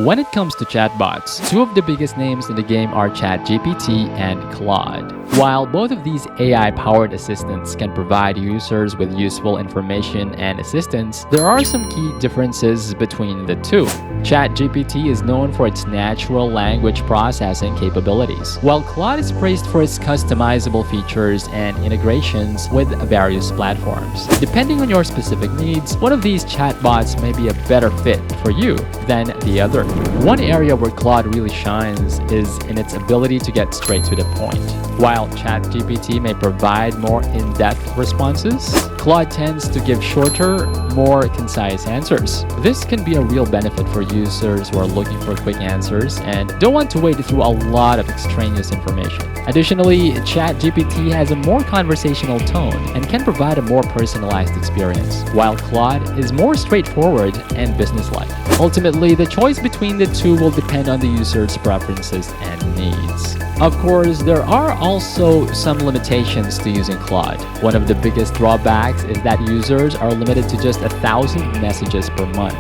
When it comes to chatbots, two of the biggest names in the game are ChatGPT and Claude. While both of these AI-powered assistants can provide users with useful information and assistance, there are some key differences between the two. ChatGPT is known for its natural language processing capabilities, while Claude is praised for its customizable features and integrations with various platforms. Depending on your specific needs, one of these chatbots may be a better fit for you than the other. One area where Claude really shines is in its ability to get straight to the point. While ChatGPT may provide more in-depth responses, Claude tends to give shorter, more concise answers. This can be a real benefit for users who are looking for quick answers and don't want to wade through a lot of extraneous information. Additionally, ChatGPT has a more conversational tone and can provide a more personalized experience, while Claude is more straightforward and businesslike. Ultimately, the choice between the two will depend on the user's preferences and needs. Of course, there are also some limitations to using Claude. One of the biggest drawbacks is that users are limited to just 1,000 messages per month.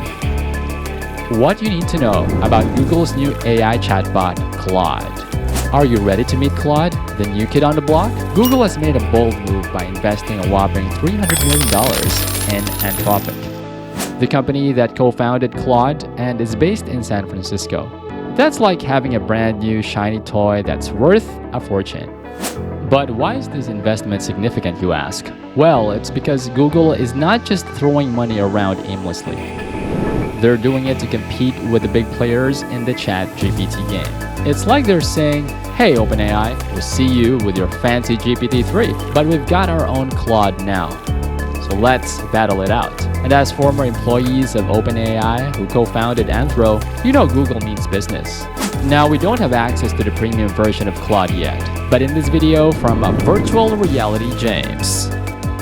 What you need to know about Google's new AI chatbot, Claude. Are you ready to meet Claude, the new kid on the block? Google has made a bold move by investing a whopping $300 million in Anthropic, the company that co-founded Claude and is based in San Francisco. That's like having a brand new shiny toy that's worth a fortune. But why is this investment significant, you ask? Well, it's because Google is not just throwing money around aimlessly. They're doing it to compete with the big players in the ChatGPT game. It's like they're saying, hey OpenAI, we'll see you with your fancy GPT-3, but we've got our own Claude now. So let's battle it out. And as former employees of OpenAI who co-founded Anthro, you know Google means business. Now, we don't have access to the premium version of Claude yet, but in this video from Virtual Reality James,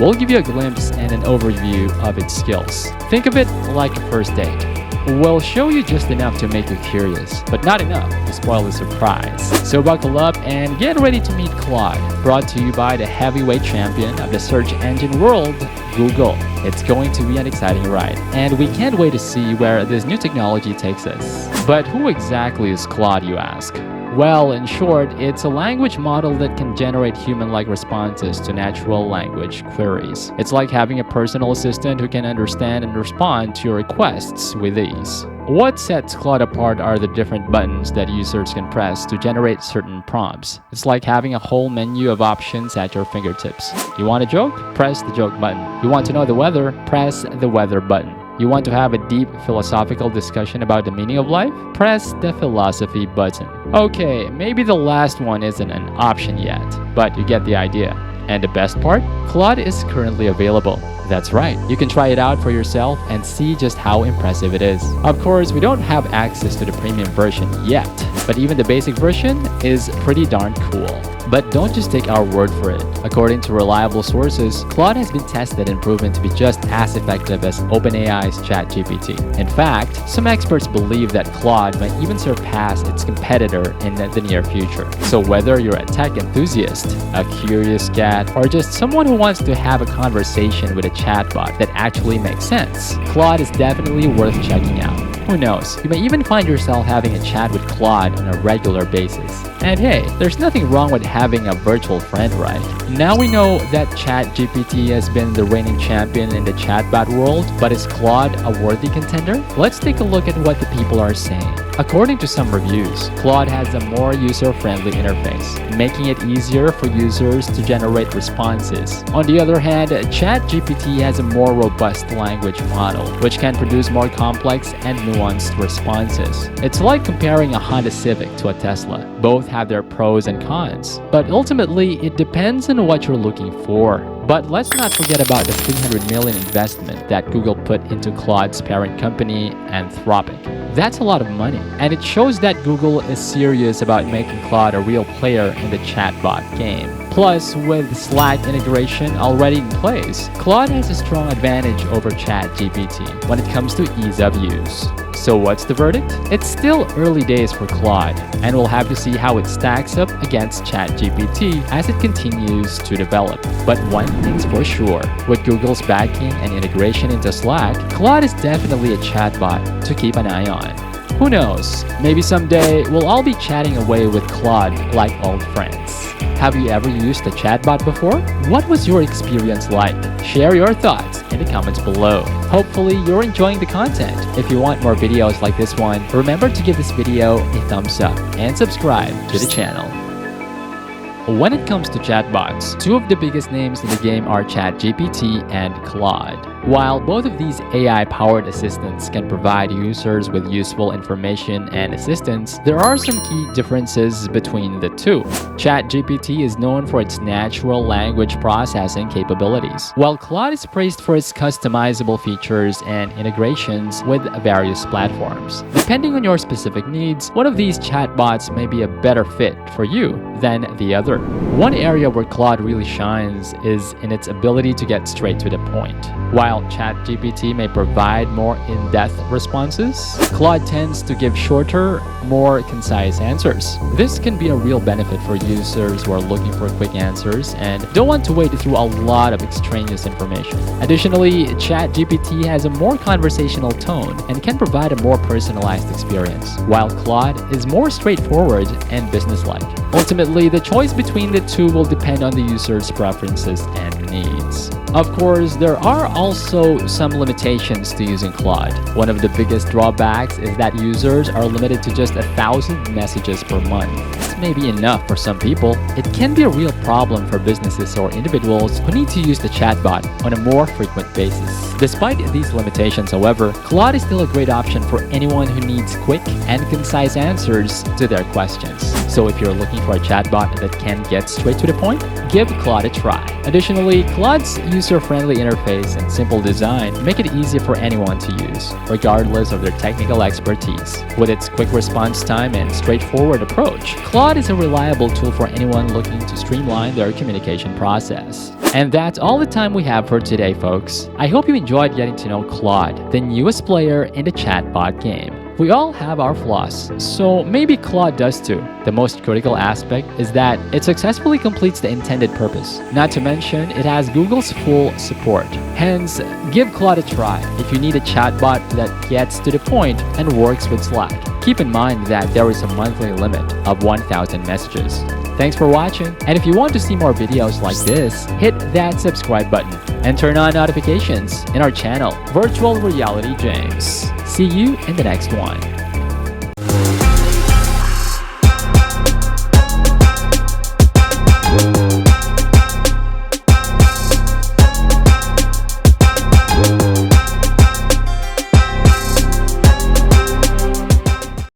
we'll give you a glimpse and an overview of its skills. Think of it like a first date. We'll show you just enough to make you curious, but not enough to spoil the surprise. So buckle up and get ready to meet Claude, brought to you by the heavyweight champion of the search engine world, Google. It's going to be an exciting ride, and we can't wait to see where this new technology takes us. But who exactly is Claude, you ask? Well, in short, it's a language model that can generate human-like responses to natural language queries. It's like having a personal assistant who can understand and respond to your requests with ease. What sets Claude apart are the different buttons that users can press to generate certain prompts. It's like having a whole menu of options at your fingertips. You want a joke? Press the joke button. You want to know the weather? Press the weather button. You want to have a deep philosophical discussion about the meaning of life? Press the philosophy button. Okay, maybe the last one isn't an option yet, but you get the idea. And the best part? Claude is currently available. That's right, you can try it out for yourself and see just how impressive it is. Of course, we don't have access to the premium version yet, but even the basic version is pretty darn cool. But don't just take our word for it. According to reliable sources, Claude has been tested and proven to be just as effective as OpenAI's ChatGPT. In fact, some experts believe that Claude might even surpass its competitor in the near future. So whether you're a tech enthusiast, a curious cat, or just someone who wants to have a conversation with a chatbot that actually makes sense, Claude is definitely worth checking out. Who knows, you may even find yourself having a chat with Claude on a regular basis. And hey, there's nothing wrong with having a virtual friend, right? Now we know that ChatGPT has been the reigning champion in the chatbot world, but is Claude a worthy contender? Let's take a look at what the people are saying. According to some reviews, Claude has a more user-friendly interface, making it easier for users to generate responses. On the other hand, ChatGPT has a more robust language model, which can produce more complex and nuanced responses. It's like comparing a Honda Civic to a Tesla. Both have their pros and cons, but ultimately it depends on what you're looking for. But let's not forget about the $300 million investment that Google put into Claude's parent company, Anthropic. That's a lot of money, and it shows that Google is serious about making Claude a real player in the chatbot game. Plus, with Slack integration already in place, Claude has a strong advantage over ChatGPT when it comes to ease of use. So what's the verdict? It's still early days for Claude, and we'll have to see how it stacks up against ChatGPT as it continues to develop. But one thing's for sure, with Google's backing and integration into Slack, Claude is definitely a chatbot to keep an eye on. Who knows? Maybe someday we'll all be chatting away with Claude like old friends. Have you ever used a chatbot before? What was your experience like? Share your thoughts in the comments below. Hopefully you're enjoying the content. If you want more videos like this one, remember to give this video a thumbs up and subscribe to the channel. When it comes to chatbots, two of the biggest names in the game are ChatGPT and Claude. While both of these AI-powered assistants can provide users with useful information and assistance, there are some key differences between the two. ChatGPT is known for its natural language processing capabilities, while Claude is praised for its customizable features and integrations with various platforms. Depending on your specific needs, one of these chatbots may be a better fit for you than the other. One area where Claude really shines is in its ability to get straight to the point. While ChatGPT may provide more in-depth responses, Claude tends to give shorter, more concise answers. This can be a real benefit for users who are looking for quick answers and don't want to wade through a lot of extraneous information. Additionally, ChatGPT has a more conversational tone and can provide a more personalized experience, while Claude is more straightforward and businesslike. Ultimately, the choice between the two will depend on the user's preferences and needs. Of course, there are also some limitations to using Claude. One of the biggest drawbacks is that users are limited to just 1,000 messages per month. This may be enough for some people. It can be a real problem for businesses or individuals who need to use the chatbot on a more frequent basis. Despite these limitations, however, Claude is still a great option for anyone who needs quick and concise answers to their questions. So if you're looking for a chatbot that can get straight to the point, give Claude a try. Additionally, Claude's user-friendly interface and simple design make it easy for anyone to use, regardless of their technical expertise. With its quick response time and straightforward approach, Claude is a reliable tool for anyone looking to streamline their communication process. And that's all the time we have for today, folks. I hope you enjoyed getting to know Claude, the newest player in the chatbot game. We all have our flaws, so maybe Claude does too. The most critical aspect is that it successfully completes the intended purpose. Not to mention, it has Google's full support. Hence, give Claude a try if you need a chatbot that gets to the point and works with Slack. Keep in mind that there is a monthly limit of 1,000 messages. Thanks for watching, and if you want to see more videos like this, hit that subscribe button and turn on notifications in our channel, Virtual Reality James. See you in the next one.